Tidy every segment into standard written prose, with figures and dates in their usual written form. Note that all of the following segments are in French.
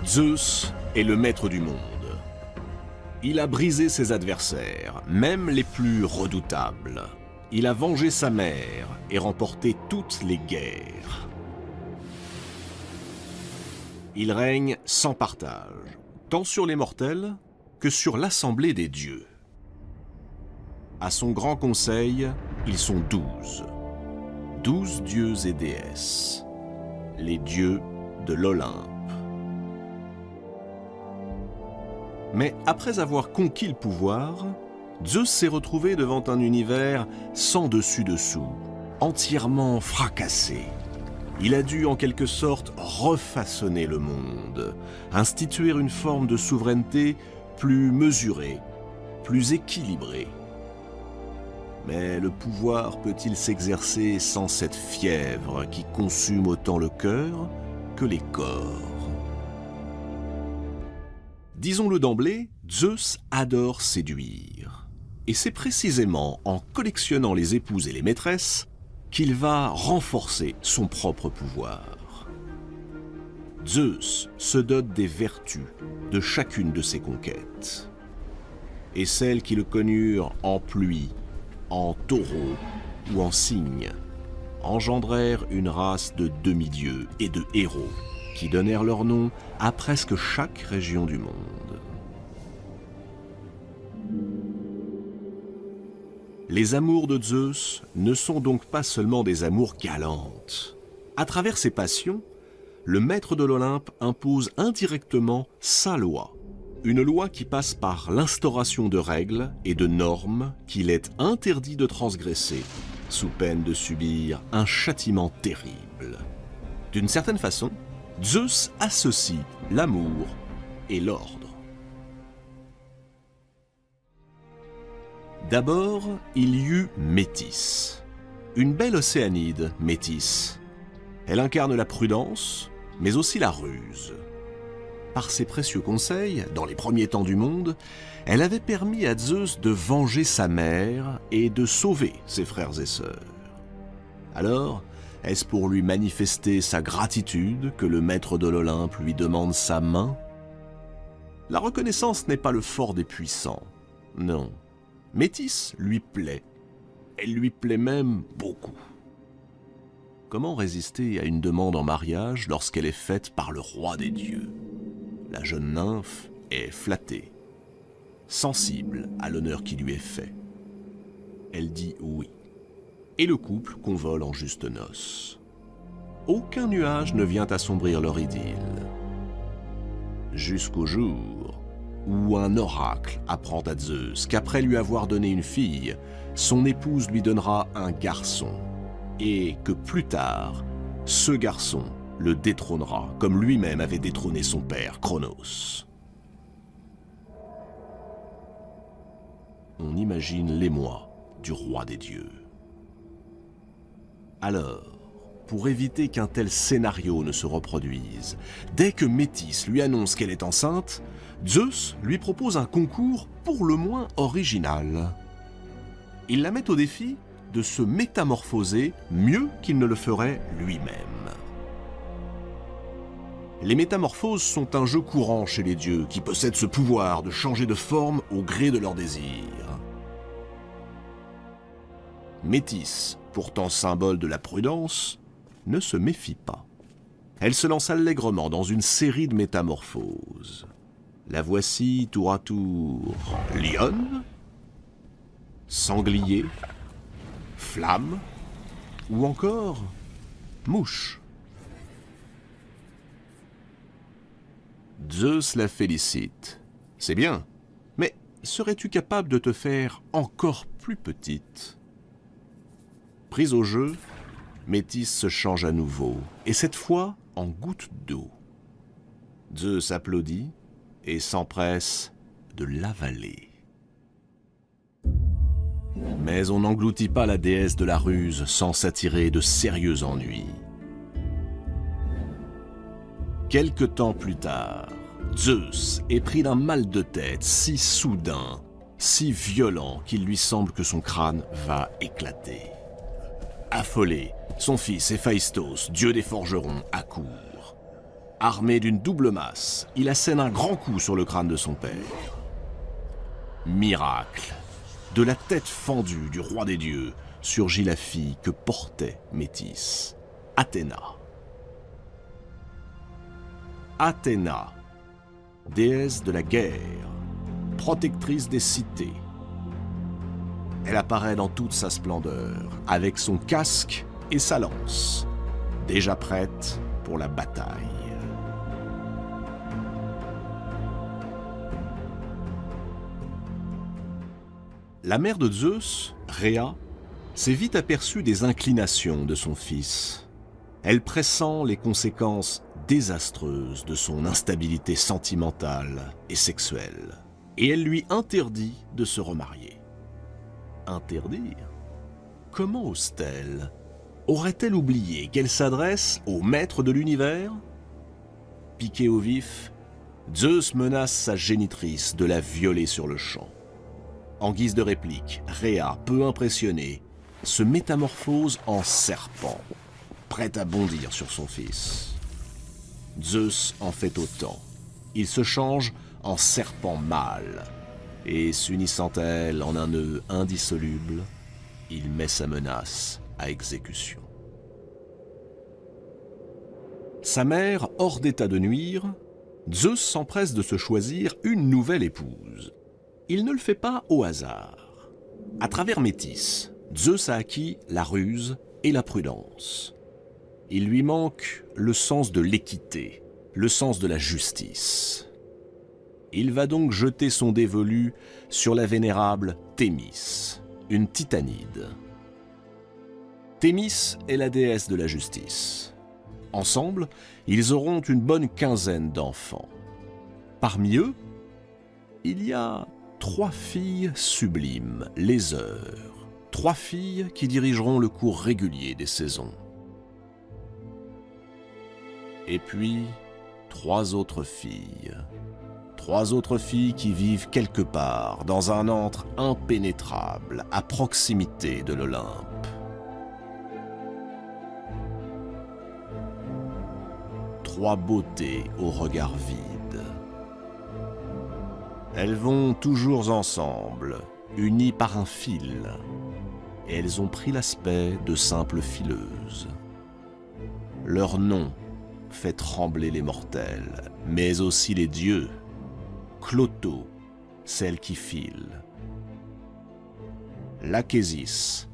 Zeus est le maître du monde. Il a brisé ses adversaires, même les plus redoutables. Il a vengé sa mère et remporté toutes les guerres. Il règne sans partage, tant sur les mortels que sur l'assemblée des dieux. À son grand conseil, ils sont 12. 12 dieux et déesses, les dieux de l'Olympe. Mais après avoir conquis le pouvoir, Zeus s'est retrouvé devant un univers sans dessus-dessous, entièrement fracassé. Il a dû en quelque sorte refaçonner le monde, instituer une forme de souveraineté plus mesurée, plus équilibrée. Mais le pouvoir peut-il s'exercer sans cette fièvre qui consume autant le cœur que les corps ? Disons-le d'emblée, Zeus adore séduire. Et c'est précisément en collectionnant les épouses et les maîtresses qu'il va renforcer son propre pouvoir. Zeus se dote des vertus de chacune de ses conquêtes. Et celles qui le connurent en pluie, en taureau ou en cygne, engendrèrent une race de demi-dieux et de héros qui donnèrent leur nom à presque chaque région du monde. Les amours de Zeus ne sont donc pas seulement des amours galantes. À travers ses passions, le maître de l'Olympe impose indirectement sa loi. Une loi qui passe par l'instauration de règles et de normes qu'il est interdit de transgresser, sous peine de subir un châtiment terrible. D'une certaine façon, Zeus associe l'amour et l'ordre. D'abord, il y eut Métis, une belle océanide, Métis. Elle incarne la prudence, mais aussi la ruse. Par ses précieux conseils, dans les premiers temps du monde, elle avait permis à Zeus de venger sa mère et de sauver ses frères et sœurs. Alors, est-ce pour lui manifester sa gratitude que le maître de l'Olympe lui demande sa main? La reconnaissance n'est pas le fort des puissants, non. Métis lui plaît. Elle lui plaît même beaucoup. Comment résister à une demande en mariage lorsqu'elle est faite par le roi des dieux? La jeune nymphe est flattée, sensible à l'honneur qui lui est fait. Elle dit oui. Et le couple convole en justes noces. Aucun nuage ne vient assombrir leur idylle. Jusqu'au jour où un oracle apprend à Zeus qu'après lui avoir donné une fille, son épouse lui donnera un garçon, et que plus tard, ce garçon le détrônera, comme lui-même avait détrôné son père, Cronos. On imagine l'émoi du roi des dieux. Alors, pour éviter qu'un tel scénario ne se reproduise, dès que Métis lui annonce qu'elle est enceinte, Zeus lui propose un concours pour le moins original. Il la met au défi de se métamorphoser mieux qu'il ne le ferait lui-même. Les métamorphoses sont un jeu courant chez les dieux qui possèdent ce pouvoir de changer de forme au gré de leurs désirs. Métis, pourtant symbole de la prudence, ne se méfie pas. Elle se lance allègrement dans une série de métamorphoses. La voici tour à tour lionne, sanglier, flamme ou encore mouche. Zeus la félicite. C'est bien, mais serais-tu capable de te faire encore plus petite? Prise au jeu, Métis se change à nouveau, et cette fois en goutte d'eau. Zeus applaudit et s'empresse de l'avaler. Mais on n'engloutit pas la déesse de la ruse sans s'attirer de sérieux ennuis. Quelque temps plus tard, Zeus est pris d'un mal de tête si soudain, si violent qu'il lui semble que son crâne va éclater. Affolé, son fils Héphaïstos, dieu des forgerons, accourt. Armé d'une double masse, il assène un grand coup sur le crâne de son père. Miracle! De la tête fendue du roi des dieux surgit la fille que portait Métis, Athéna. Athéna, déesse de la guerre, protectrice des cités. Elle apparaît dans toute sa splendeur, avec son casque et sa lance, déjà prête pour la bataille. La mère de Zeus, Rhéa, s'est vite aperçue des inclinations de son fils. Elle pressent les conséquences désastreuses de son instabilité sentimentale et sexuelle, et elle lui interdit de se remarier. Interdire? Comment ose-t-elle? Aurait-elle oublié qu'elle s'adresse au maître de l'univers? Piqué au vif, Zeus menace sa génitrice de la violer sur le champ. En guise de réplique, Rhéa, peu impressionnée, se métamorphose en serpent, prête à bondir sur son fils. Zeus en fait autant. Il se change en serpent mâle, et s'unissant à elle en un nœud indissoluble, il met sa menace à exécution. Sa mère, hors d'état de nuire, Zeus s'empresse de se choisir une nouvelle épouse. Il ne le fait pas au hasard. À travers Métis, Zeus a acquis la ruse et la prudence. Il lui manque le sens de l'équité, le sens de la justice. Il va donc jeter son dévolu sur la vénérable Thémis, une titanide. Thémis est la déesse de la justice. Ensemble, ils auront une bonne quinzaine d'enfants. Parmi eux, il y a 3 filles sublimes, les heures. 3 filles qui dirigeront le cours régulier des saisons. Et puis, 3 autres filles. 3 autres filles qui vivent quelque part dans un antre impénétrable à proximité de l'Olympe. 3 beautés au regard vide. Elles vont toujours ensemble, unies par un fil, et elles ont pris l'aspect de simples fileuses. Leur nom fait trembler les mortels, mais aussi les dieux. Cloto, celle qui file. L'Achésis,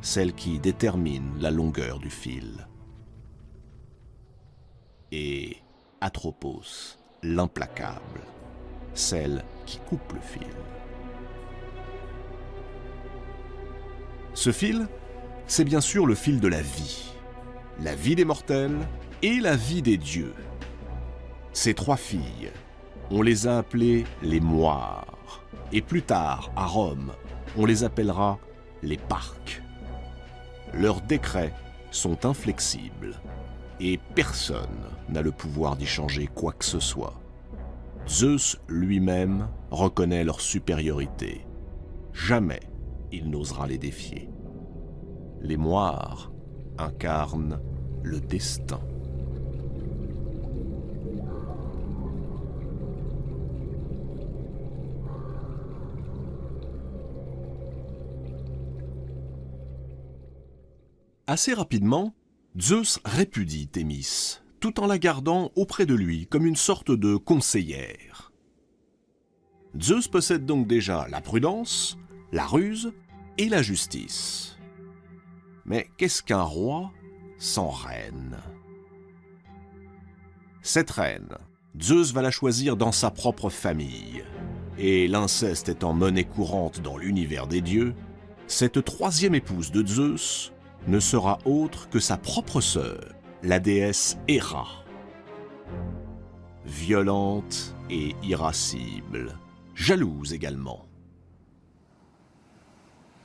celle qui détermine la longueur du fil. Et Atropos, l'implacable, celle qui coupe le fil. Ce fil, c'est bien sûr le fil de la vie des mortels et la vie des dieux. Ces 3 filles, on les a appelées les moires, et plus tard, à Rome, on les appellera les parques. Leurs décrets sont inflexibles, et personne n'a le pouvoir d'y changer quoi que ce soit. Zeus lui-même reconnaît leur supériorité. Jamais il n'osera les défier. Les moires incarnent le destin. Assez rapidement, Zeus répudie Thémis, tout en la gardant auprès de lui comme une sorte de conseillère. Zeus possède donc déjà la prudence, la ruse et la justice. Mais qu'est-ce qu'un roi sans reine? Cette reine, Zeus va la choisir dans sa propre famille. Et l'inceste étant monnaie courante dans l'univers des dieux, cette 3e épouse de Zeus ne sera autre que sa propre sœur, la déesse Héra. Violente et irascible, jalouse également.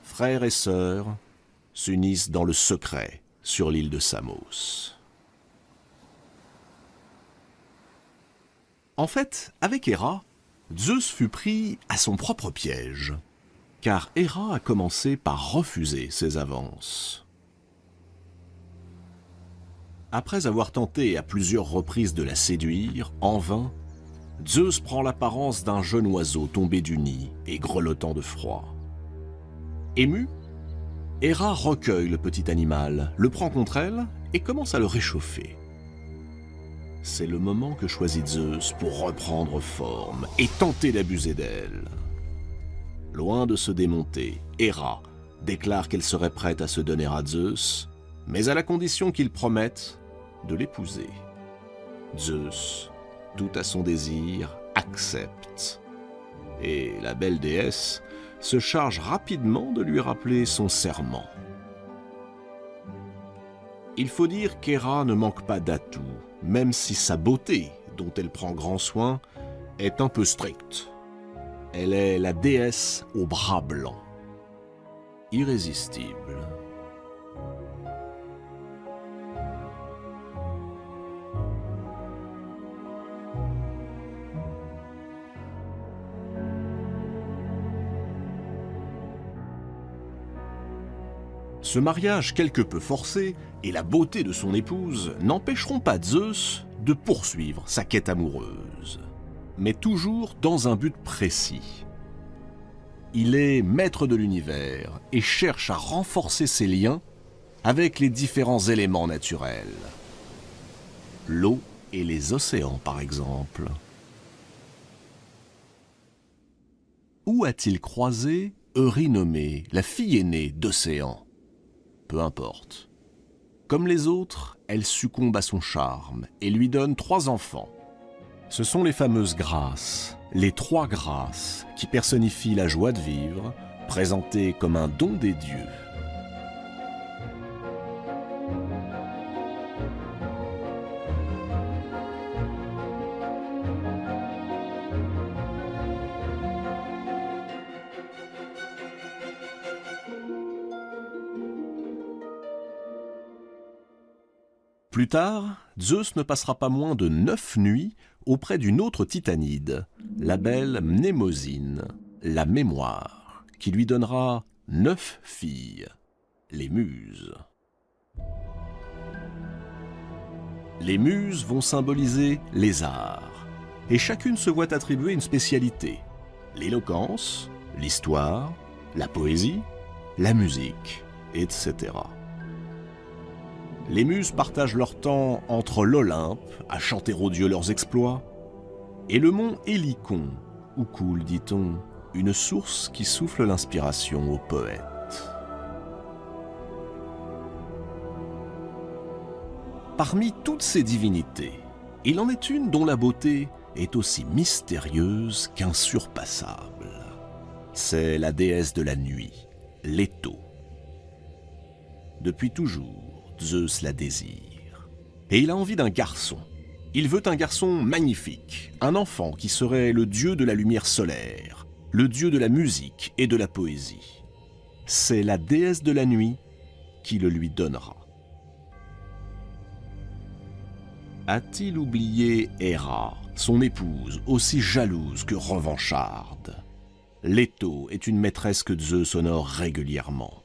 Frères et sœurs s'unissent dans le secret sur l'île de Samos. En fait, avec Héra, Zeus fut pris à son propre piège, car Héra a commencé par refuser ses avances. Après avoir tenté à plusieurs reprises de la séduire, en vain, Zeus prend l'apparence d'un jeune oiseau tombé du nid et grelottant de froid. Émue, Héra recueille le petit animal, le prend contre elle et commence à le réchauffer. C'est le moment que choisit Zeus pour reprendre forme et tenter d'abuser d'elle. Loin de se démonter, Héra déclare qu'elle serait prête à se donner à Zeus, mais à la condition qu'il promette de l'épouser. Zeus, tout à son désir, accepte. Et la belle déesse se charge rapidement de lui rappeler son serment. Il faut dire qu'Héra ne manque pas d'atouts, même si sa beauté, dont elle prend grand soin, est un peu stricte. Elle est la déesse aux bras blancs. Irrésistible. Ce mariage quelque peu forcé et la beauté de son épouse n'empêcheront pas Zeus de poursuivre sa quête amoureuse, mais toujours dans un but précis. Il est maître de l'univers et cherche à renforcer ses liens avec les différents éléments naturels. L'eau et les océans, par exemple. Où a-t-il croisé Eurynomée, la fille aînée d'Océan ? Peu importe. Comme les autres, elle succombe à son charme et lui donne 3 enfants. Ce sont les fameuses grâces, les 3 grâces, qui personnifient la joie de vivre, présentée comme un don des dieux. Plus tard, Zeus ne passera pas moins de 9 nuits auprès d'une autre titanide, la belle Mnémosyne, la mémoire, qui lui donnera 9 filles, les muses. Les muses vont symboliser les arts, et chacune se voit attribuer une spécialité, l'éloquence, l'histoire, la poésie, la musique, etc. Les muses partagent leur temps entre l'Olympe, à chanter aux dieux leurs exploits, et le mont Hélicon, où coule, dit-on, une source qui souffle l'inspiration aux poètes. Parmi toutes ces divinités, il en est une dont la beauté est aussi mystérieuse qu'insurpassable. C'est la déesse de la nuit, Leto. Depuis toujours, Zeus la désire. Et il a envie d'un garçon. Il veut un garçon magnifique, un enfant qui serait le dieu de la lumière solaire, le dieu de la musique et de la poésie. C'est la déesse de la nuit qui le lui donnera. A-t-il oublié Héra, son épouse, aussi jalouse que revancharde? Leto est une maîtresse que Zeus honore régulièrement.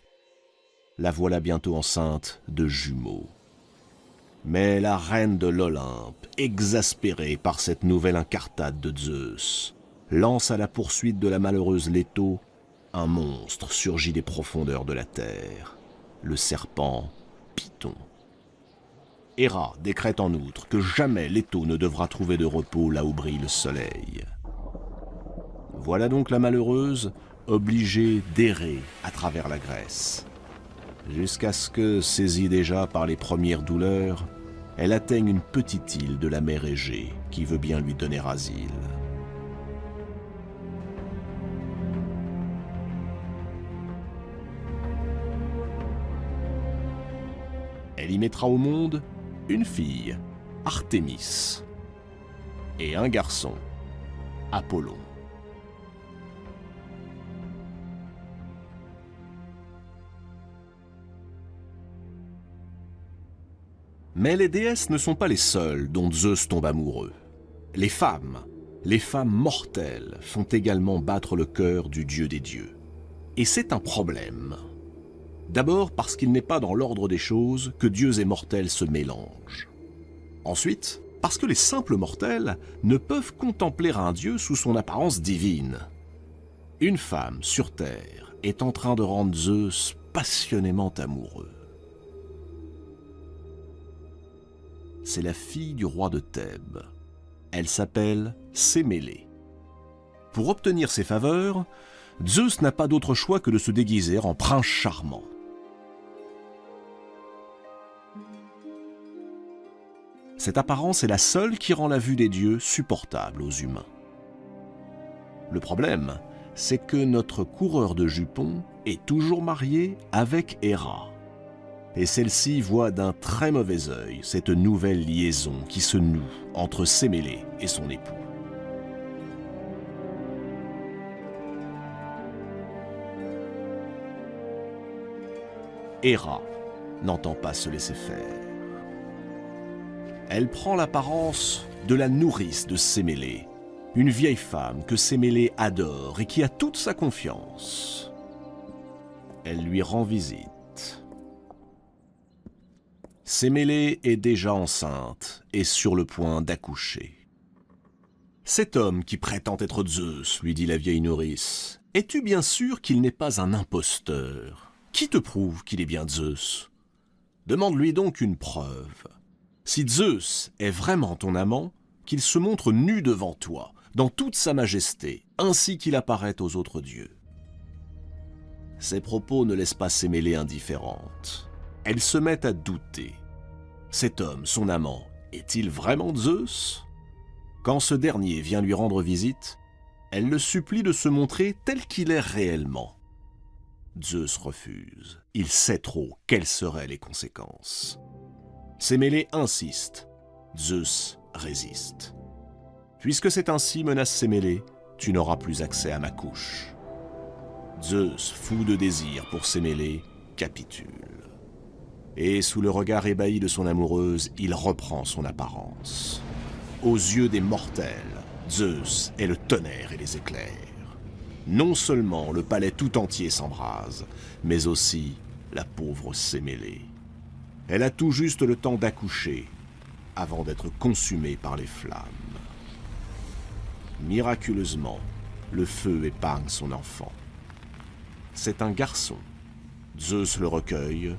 La voilà bientôt enceinte de jumeaux. Mais la reine de l'Olympe, exaspérée par cette nouvelle incartade de Zeus, lance à la poursuite de la malheureuse Leto un monstre surgi des profondeurs de la terre, le serpent Python. Héra décrète en outre que jamais Leto ne devra trouver de repos là où brille le soleil. Voilà donc la malheureuse obligée d'errer à travers la Grèce, jusqu'à ce que, saisie déjà par les premières douleurs, elle atteigne une petite île de la mer Égée qui veut bien lui donner asile. Elle y mettra au monde une fille, Artémis, et un garçon, Apollon. Mais les déesses ne sont pas les seules dont Zeus tombe amoureux. Les femmes mortelles, font également battre le cœur du dieu des dieux. Et c'est un problème. D'abord parce qu'il n'est pas dans l'ordre des choses que dieux et mortels se mélangent. Ensuite, parce que les simples mortels ne peuvent contempler un dieu sous son apparence divine. Une femme sur terre est en train de rendre Zeus passionnément amoureux. C'est la fille du roi de Thèbes. Elle s'appelle Sémélé. Pour obtenir ses faveurs, Zeus n'a pas d'autre choix que de se déguiser en prince charmant. Cette apparence est la seule qui rend la vue des dieux supportable aux humains. Le problème, c'est que notre coureur de jupons est toujours marié avec Héra. Et celle-ci voit d'un très mauvais œil cette nouvelle liaison qui se noue entre Sémélé et son époux. Héra n'entend pas se laisser faire. Elle prend l'apparence de la nourrice de Sémélé, une vieille femme que Sémélé adore et qui a toute sa confiance. Elle lui rend visite. Sémélé est déjà enceinte et sur le point d'accoucher. « Cet homme qui prétend être Zeus, lui dit la vieille nourrice, es-tu bien sûr qu'il n'est pas un imposteur? Qui te prouve qu'il est bien Zeus? Demande-lui donc une preuve. Si Zeus est vraiment ton amant, qu'il se montre nu devant toi, dans toute sa majesté, ainsi qu'il apparaît aux autres dieux. » Ces propos ne laissent pas Sémélé indifférente. Elle se met à douter. Cet homme, son amant, est-il vraiment Zeus? Quand ce dernier vient lui rendre visite, elle le supplie de se montrer tel qu'il est réellement. Zeus refuse. Il sait trop quelles seraient les conséquences. Sémélé insiste. Zeus résiste. « Puisque c'est ainsi, menace Sémélé, tu n'auras plus accès à ma couche. » Zeus, fou de désir pour Sémélé, capitule. Et sous le regard ébahi de son amoureuse, il reprend son apparence. Aux yeux des mortels, Zeus est le tonnerre et les éclairs. Non seulement le palais tout entier s'embrase, mais aussi la pauvre Sémélé. Elle a tout juste le temps d'accoucher, avant d'être consumée par les flammes. Miraculeusement, le feu épargne son enfant. C'est un garçon. Zeus le recueille.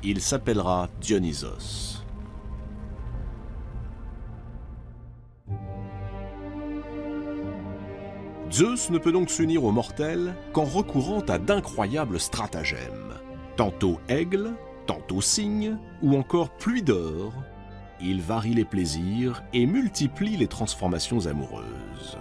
Il s'appellera Dionysos. Zeus ne peut donc s'unir aux mortels qu'en recourant à d'incroyables stratagèmes. Tantôt aigle, tantôt cygne, ou encore pluie d'or. Il varie les plaisirs et multiplie les transformations amoureuses.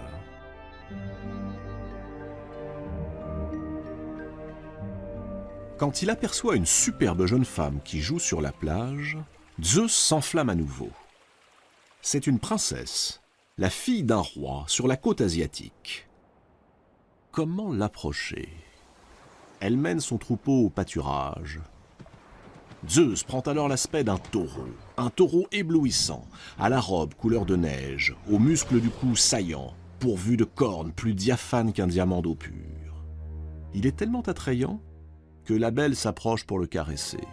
Quand il aperçoit une superbe jeune femme qui joue sur la plage, Zeus s'enflamme à nouveau. C'est une princesse, la fille d'un roi sur la côte asiatique. Comment l'approcher? Elle mène son troupeau au pâturage. Zeus prend alors l'aspect d'un taureau éblouissant, à la robe couleur de neige, aux muscles du cou saillants, pourvu de cornes plus diaphanes qu'un diamant d'eau pure. Il est tellement attrayant que la belle s'approche pour le caresser.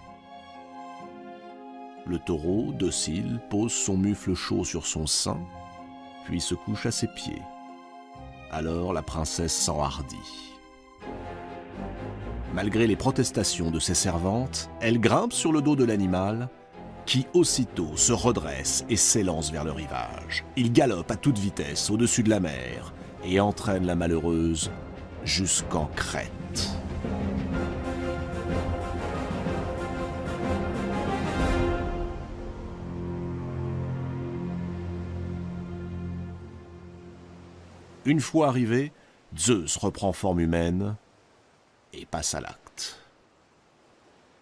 Le taureau, docile, pose son mufle chaud sur son sein, puis se couche à ses pieds. Alors la princesse s'enhardit. Malgré les protestations de ses servantes, elle grimpe sur le dos de l'animal, qui aussitôt se redresse et s'élance vers le rivage. Il galope à toute vitesse au-dessus de la mer et entraîne la malheureuse jusqu'en Crète. Une fois arrivé, Zeus reprend forme humaine et passe à l'acte.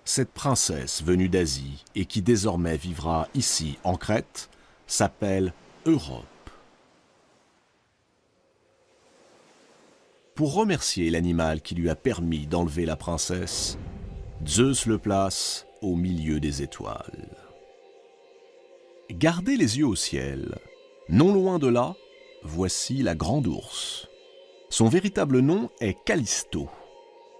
Cette princesse venue d'Asie et qui désormais vivra ici en Crète s'appelle Europe. Pour remercier l'animal qui lui a permis d'enlever la princesse, Zeus le place au milieu des étoiles. Gardez les yeux au ciel. Non loin de là, voici la grande ours. Son véritable nom est Callisto.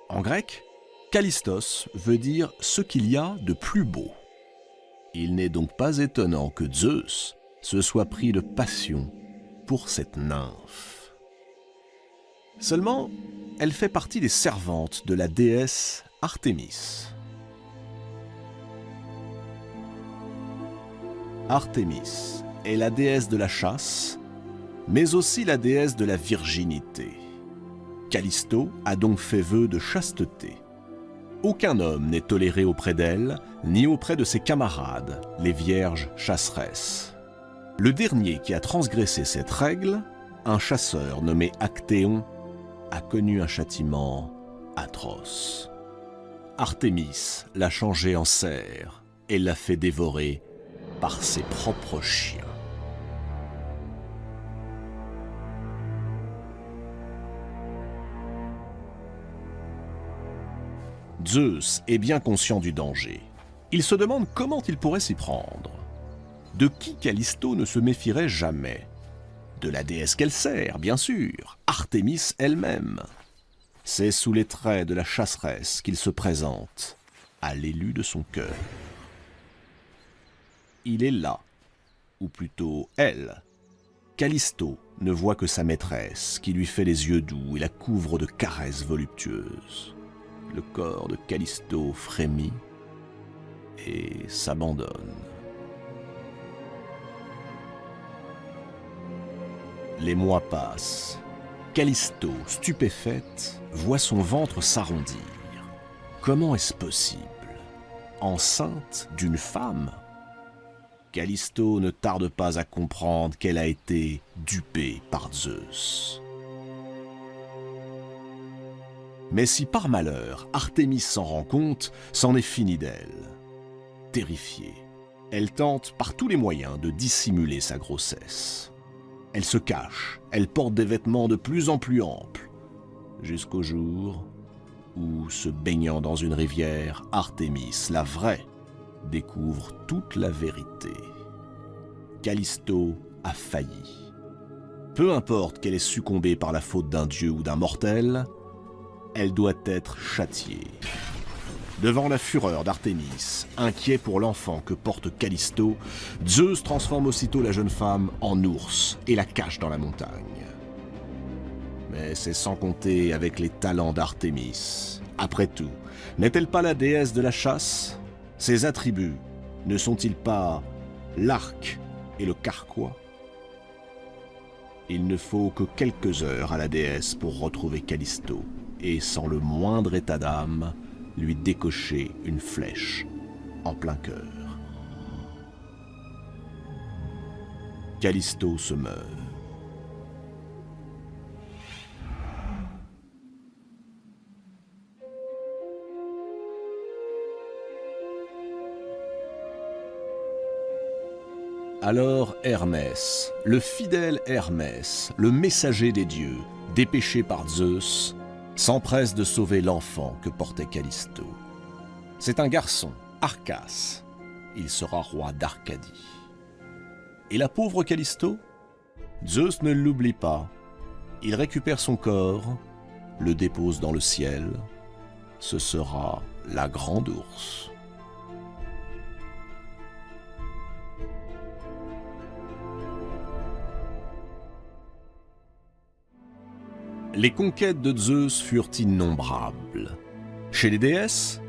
En grec, Callistos veut dire ce qu'il y a de plus beau. Il n'est donc pas étonnant que Zeus se soit pris de passion pour cette nymphe. Seulement, elle fait partie des servantes de la déesse Artémis. Artémis est la déesse de la chasse, mais aussi la déesse de la virginité. Callisto a donc fait vœu de chasteté. Aucun homme n'est toléré auprès d'elle, ni auprès de ses camarades, les vierges chasseresses. Le dernier qui a transgressé cette règle, un chasseur nommé Actéon, a connu un châtiment atroce. Artémis l'a changé en cerf et l'a fait dévorer par ses propres chiens. Zeus est bien conscient du danger. Il se demande comment il pourrait s'y prendre. De qui Callisto ne se méfierait jamais? De la déesse qu'elle sert, bien sûr, Artémis elle-même. C'est sous les traits de la chasseresse qu'il se présente, à l'élu de son cœur. Il est là, ou plutôt elle. Callisto ne voit que sa maîtresse, qui lui fait les yeux doux et la couvre de caresses voluptueuses. Le corps de Callisto frémit et s'abandonne. Les mois passent. Callisto, stupéfaite, voit son ventre s'arrondir. Comment est-ce possible? Enceinte d'une femme? Callisto ne tarde pas à comprendre qu'elle a été dupée par Zeus. Mais si par malheur Artémis s'en rend compte, c'en est fini d'elle. Terrifiée, elle tente par tous les moyens de dissimuler sa grossesse. Elle se cache, elle porte des vêtements de plus en plus amples, jusqu'au jour où, se baignant dans une rivière, Artémis, la vraie, découvre toute la vérité. Callisto a failli. Peu importe qu'elle ait succombé par la faute d'un dieu ou d'un mortel, elle doit être châtiée. Devant la fureur d'Artémis, inquiet pour l'enfant que porte Callisto, Zeus transforme aussitôt la jeune femme en ours et la cache dans la montagne. Mais c'est sans compter avec les talents d'Artémis. Après tout, n'est-elle pas la déesse de la chasse? Ses attributs ne sont-ils pas l'arc et le carquois? Il ne faut que quelques heures à la déesse pour retrouver Callisto, et sans le moindre état d'âme, lui décocher une flèche en plein cœur. Callisto se meurt. Alors Hermès, le fidèle Hermès, le messager des dieux, dépêché par Zeus, s'empresse de sauver l'enfant que portait Callisto. C'est un garçon, Arcas. Il sera roi d'Arcadie. Et la pauvre Callisto? Zeus ne l'oublie pas. Il récupère son corps, le dépose dans le ciel. Ce sera la grande ours. Les conquêtes de Zeus furent innombrables. Chez les déesses,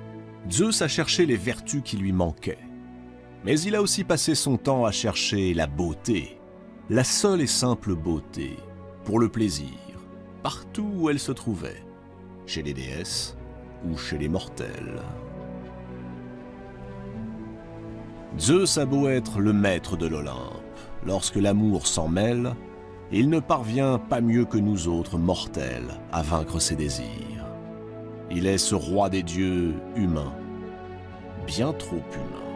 Zeus a cherché les vertus qui lui manquaient. Mais il a aussi passé son temps à chercher la beauté, la seule et simple beauté, pour le plaisir, partout où elle se trouvait, chez les déesses ou chez les mortels. Zeus a beau être le maître de l'Olympe, lorsque l'amour s'en mêle, il ne parvient pas mieux que nous autres mortels à vaincre ses désirs. Il est ce roi des dieux humain, bien trop humain.